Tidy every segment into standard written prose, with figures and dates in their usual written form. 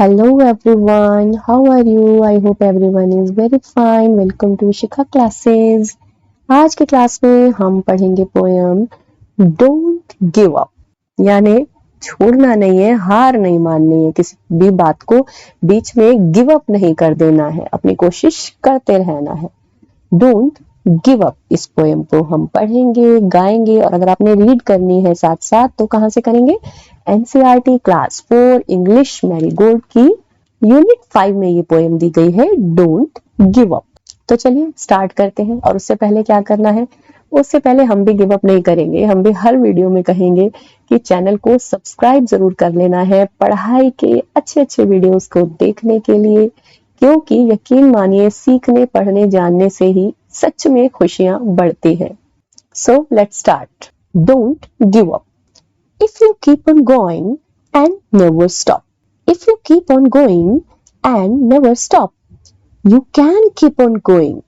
Hello everyone, how are you? I hope everyone is very fine. Welcome to Shikha classes. आज के class में हम पढ़ेंगे poem don't give up, यानी छोड़ना नहीं है, हार नहीं माननी है, किसी भी बात को बीच में गिव अप नहीं कर देना है, अपनी कोशिश करते रहना है। डोंट गिव अप, इस पोएम को हम पढ़ेंगे, गाएंगे और अगर आपने रीड करनी है साथ साथ तो कहाँ से करेंगे? एनसीईआरटी क्लास 4 इंग्लिश मैरीगोल्ड की यूनिट 5 में ये पोएम दी गई है, डोंट गिव अप। तो चलिए स्टार्ट करते हैं। और उससे पहले क्या करना है? उससे पहले हम भी गिव अप नहीं करेंगे, हम भी हर वीडियो में कहेंगे कि चैनल को सब्सक्राइब जरूर कर लेना है पढ़ाई के अच्छे अच्छे वीडियोस को देखने के लिए, क्योंकि यकीन मानिए सीखने पढ़ने जानने से ही सच में खुशियां बढ़ती हैं। So let's start. Don't give up. If you keep on going and never stop, if you keep on going and never stop, you can keep on going,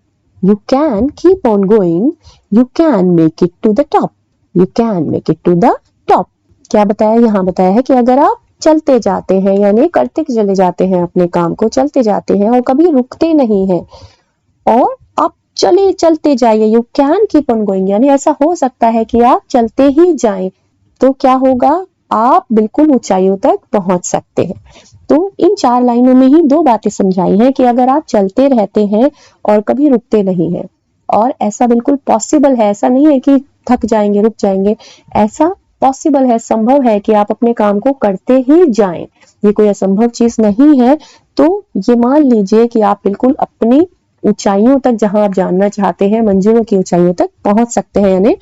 you can keep on going, you can make it to the top, you can make it to the top। क्या बताया? यहाँ बताया है कि अगर आप चलते जाते हैं, यानी करते चले जाते हैं अपने काम को, चलते जाते हैं और कभी रुकते नहीं हैं और आप चलते जाइए, you can keep on going, यानी ऐसा हो सकता है कि आप चलते ही जाएं तो क्या होगा? आप बिल्कुल ऊंचाइयों तक पहुंच सकते हैं। तो इन 4 लाइनों में ही 2 बातें समझाई हैं कि अगर आप चलते रहते हैं और कभी रुकते नहीं हैं, और ऐसा बिल्कुल पॉसिबल है, ऐसा नहीं है कि थक जाएंगे रुक जाएंगे, ऐसा पॉसिबल है, संभव है कि आप अपने काम को करते ही जाएं, ये कोई असंभव चीज नहीं है। तो ये मान लीजिए कि आप बिल्कुल अपनी ऊंचाइयों तक, जहां आप जानना चाहते हैं मंजिलों की ऊंचाइयों तक पहुंच सकते हैं, यानी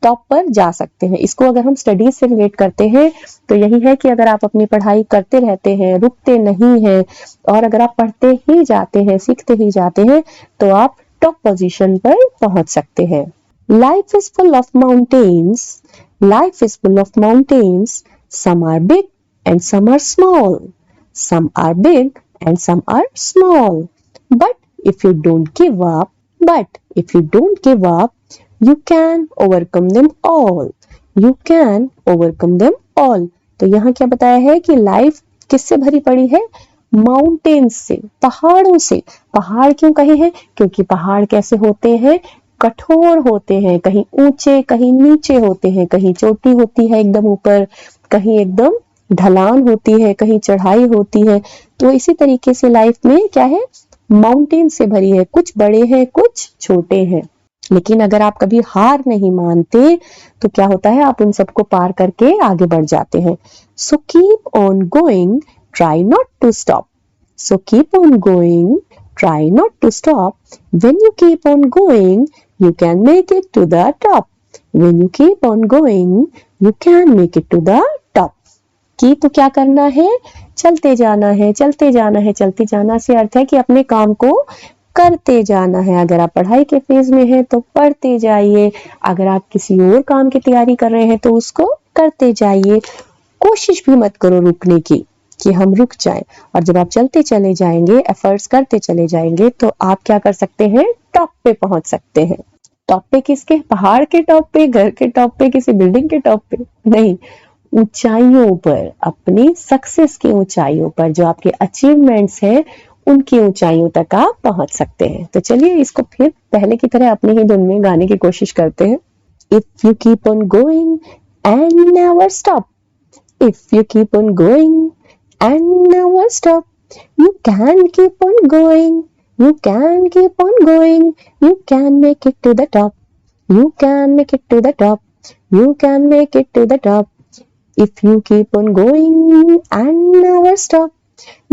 टॉप पर जा सकते हैं। इसको अगर हम स्टडीज से रिलेट करते हैं तो यही है कि अगर आप अपनी पढ़ाई करते रहते हैं, रुकते नहीं हैं और अगर आप पढ़ते ही जाते हैं, सीखते ही जाते हैं तो आप टॉप पोजीशन पर पहुंच सकते हैं। Life is full of mountains, life is full of mountains, some are big and some are small, some are big and some are small, but if you don't give up, but if you don't give up, you can overcome them all, you can overcome them all। तो यहाँ क्या बताया है कि life किससे भरी पड़ी है? माउंटेन्स से, पहाड़ों से। पहाड़ क्यों कहे हैं? क्योंकि पहाड़ कैसे होते हैं? कठोर होते हैं, कहीं ऊंचे कहीं नीचे होते हैं, कहीं चोटी होती है एकदम ऊपर, कहीं एकदम ढलान होती है, कहीं चढ़ाई होती है। तो इसी तरीके से लाइफ में क्या है? माउंटेन से भरी है, कुछ बड़े हैं कुछ छोटे हैं। लेकिन अगर आप कभी हार नहीं मानते तो क्या होता है? आप उन सबको पार करके आगे बढ़ जाते हैं। So keep on going, try not to stop, so keep on going, try not to stop, when you keep on going you can make it to the top, when you keep on going you can make it to the top। की तो क्या करना है? चलते जाना है, चलते जाना है। चलते जाना से अर्थ है कि अपने काम को करते जाना है। अगर आप पढ़ाई के फेज में हैं तो पढ़ते जाइए, अगर आप किसी और काम की तैयारी कर रहे हैं तो उसको करते जाइए। कोशिश भी मत करो रुकने की कि हम रुक जाएं। और जब आप चलते चले जाएंगे, एफर्ट्स करते चले जाएंगे तो आप क्या कर सकते हैं? टॉप पे पहुंच सकते हैं। टॉप पे किसके? पहाड़ के टॉप पे, घर के टॉप पे, किसी बिल्डिंग के टॉप पे नहीं, ऊंचाइयों पर, अपनी सक्सेस की ऊंचाइयों पर, जो आपके अचीवमेंट्स हैं उनकी ऊंचाइयों तक आप पहुंच सकते हैं। तो चलिए इसको फिर पहले की तरह अपनी ही धुन में गाने की कोशिश करते हैं। If you keep on going and never stop, if you keep on going and never stop, you can keep on going, you can keep on going, you can make it to the top, you can make it to the top, you can make it to the top, if you keep on going and never stop,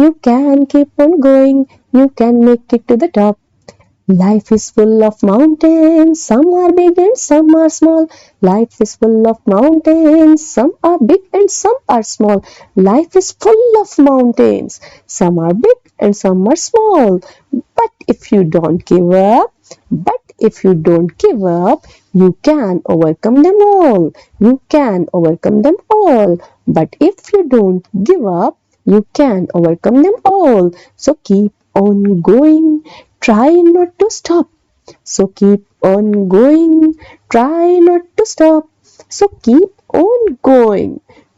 you can keep on going, you can make it to the top। Life is full of mountains, some are big and some are small, life is full of mountains, some are big and some are small, life is full of mountains, some are big and some are small, but if you don't give up, but if you don't give up, you can overcome them all, you can overcome them all, but if you don't give up, you can overcome them all। So keep on going, try not to stop, so keep on going, try not to stop, so keep on going,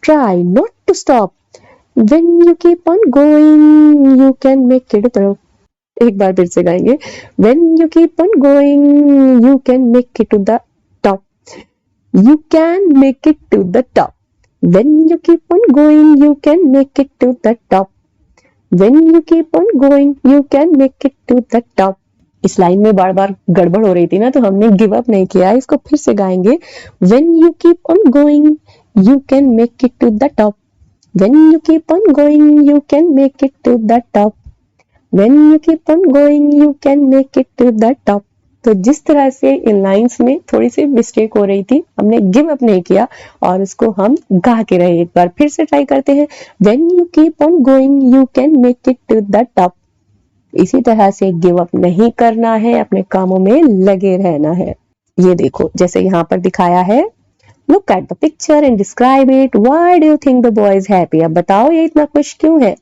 try not to stop, When you keep on going, you can make it to एक बार फिर से गाएंगे. When you keep on going, you can make it to the top. You can make it to the top. When you keep on going, you can make it to the top. When you keep on going, you can make it to the top. इस line में बार बार गड़बड़ हो रही थी ना, तो हमने give up नहीं किया. इसको फिर से गाएंगे. When you keep on going, you can make it to the top. When you keep on going, you can make it to the top. When you keep on going, you can make it to the top. तो जिस तरह से इन lines में थोड़ी सी mistake हो रही थी, हमने गिव अप नहीं किया और इसको हम गा के रहे. एक बार फिर से ट्राई करते हैं. When you keep on going, you can make it to the top. इसी तरह से गिव अप नहीं करना है, अपने कामों में लगे रहना है. ये देखो जैसे यहाँ पर दिखाया है. Look at the picture and describe it. Why do you think the boy is happy? अब बताओ ये इतना खुश क्यों है.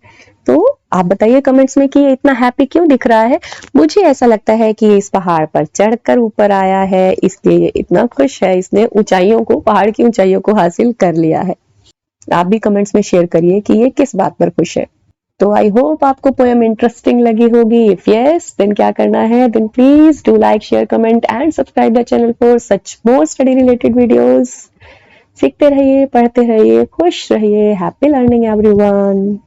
तो आप बताइए कमेंट्स में कि ये इतना हैप्पी क्यों दिख रहा है. मुझे ऐसा लगता है कि ये इस पहाड़ पर चढ़कर ऊपर आया है, इसलिए ये इतना खुश है. इसने ऊंचाइयों को, पहाड़ की ऊंचाइयों को हासिल कर लिया है. आप भी कमेंट्स में शेयर करिए कि ये किस बात पर खुश है. तो आई होप आपको पोएम इंटरेस्टिंग लगी होगी. इफ यस, देन क्या करना है, then please do like, share, comment and subscribe the channel for such more study related videos. सीखते रहिए, पढ़ते रहिए, खुश रहिए. Happy learning everyone.